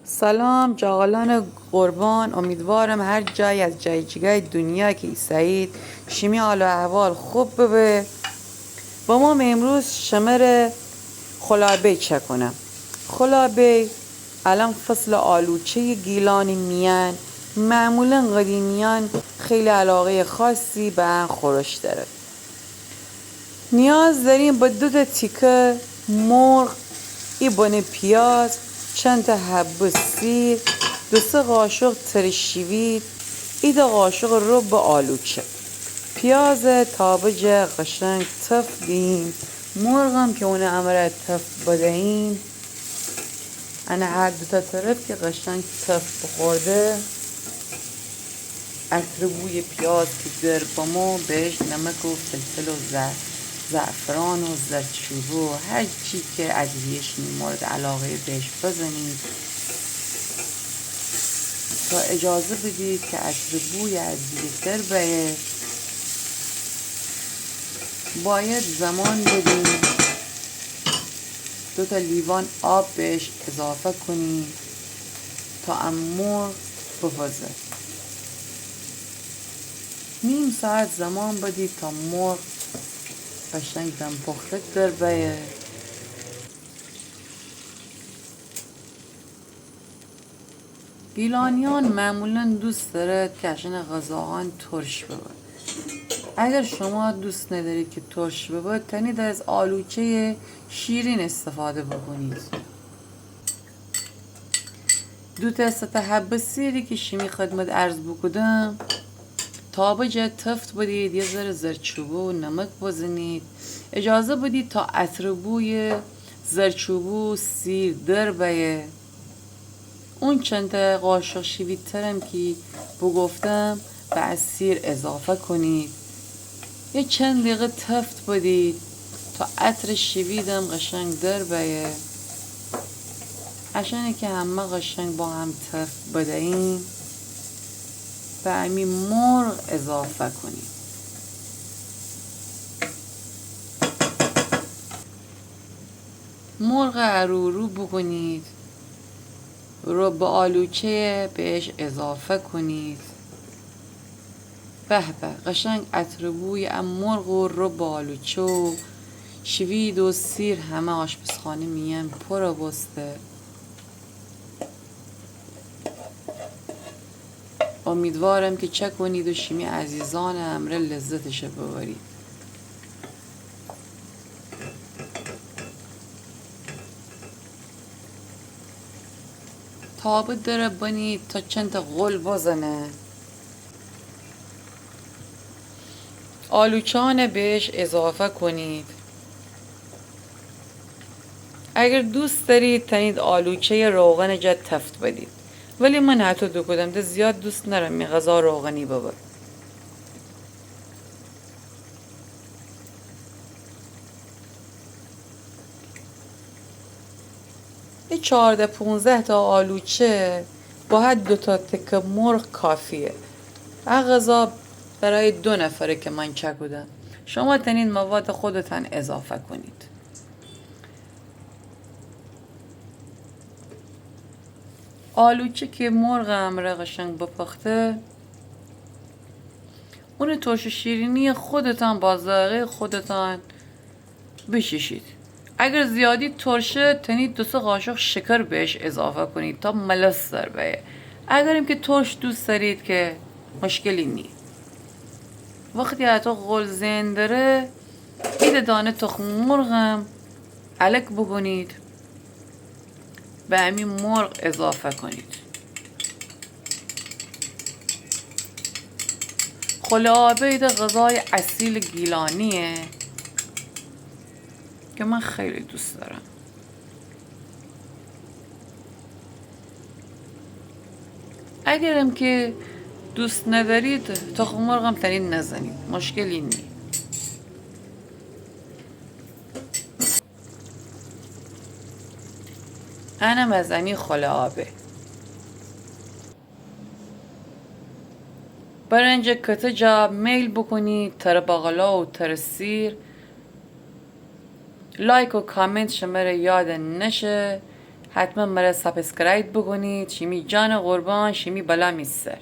سلام جاغلان قربان، امیدوارم هر جای از جای دنیا که ایسایید شیمی حال و احوال خوب ببه. با ما امروز شمر خلابه چه کنم. خلابه الان فصل آلوچه گیلانی میان. معمولا قدیمیان خیلی علاقه خاصی به ان خورش داره. نیاز داریم با 2 تیکه مرغ، ای بانه پیاز، چند تا حبه سیر، 2-3 قاشق ترشیوید، ای 2 قاشق رب آلوچه، پیاز تابج قشنگ تف دیم، مرغم که اون امره تف بدهیم. انا هر 2 طرف که قشنگ تف بخورده، عطر بوی پیاز که در با ما بهش نمک و فلفل و زعفران و زردچوبه و هر چی که ادویه‌اش مورد علاقه بهش بزنید تا اجازه بدید که عطر بوی ادویه در بیه. باید زمان بدیم. 2 تا لیوان آب بهش اضافه کنید تا مرغ بپزه. نیم ساعت زمان بدید تا مرغ قشنگ دم پخته در بیه. گیلانیان معمولا دوست داره که عشان غذاهان ترش ببه. اگر شما دوست ندارید که ترش ببه، تنید از آلوچه شیرین استفاده بکنید. 2 تا 3 حبه سیری که شیمی خدمت عرض بکدم، تابج تفت بدید، یه ذره زردچوبه و نمک بزنید. اجازه بدید تا عطر بوی زردچوبه و سیر در بیه. اون چند تا قاشق شویدترم که بگفتم به از سیر اضافه کنید. یه چند دقیقه تفت بدید تا عطر شویدم قشنگ در بیه. عشانی که همه قشنگ با هم تفت بدهیم، به امی مرغ اضافه کنید. مرغ ارورو بکنید، رو به آلوچه بهش اضافه کنید. به به قشنگ عطر بوی مرغ و رو به آلوچه و شوید و سیر همه آشپزخانه میان پر بسته. امیدوارم که چک کنید و شیمی عزیزان امره لذتش ببرید. تابه داره بنید تا چند تا غل بزنه. آلوچان بهش اضافه کنید. اگر دوست دارید تنید آلوچه روغن جد تفت بدید، ولی من حتی دو کدم ده زیاد دوست نرم می غذا روغنی ببر. یه 14-15 تا آلوچه با هر 2 تا تکه مرغ کافیه. این غذا برای 2 نفره که من چکودم. شما تنین مواد خودتان اضافه کنید. آلوچه که مرغ امره قشنگ بپخته، اون ترش شیرینی خودتان با ذائقه خودتان بششید. اگر زیادی ترشه تنید 2-3 قاشق شکر بهش اضافه کنید تا ملس در بیه. اگریم که ترش دوست دارید که مشکلی نی. وقتی حتی غل زین داره، اید دانه تخم مرغم علک بکنید، به همین مرغ اضافه کنید. خلابه اید غذای اصیل گیلانیه که من خیلی دوست دارم. اگرم که دوست ندارید تخم مرغم تنین نزنید، مشکلی نی. انم از امی خلابه. برنج کته جا میل بکنید، تر باقلا و تر سیر. لایک و کامنت شماره یاد نشه. حتما مرا سابسکرایب بکنید. شیمی جان قربان، شیمی بلا میسر.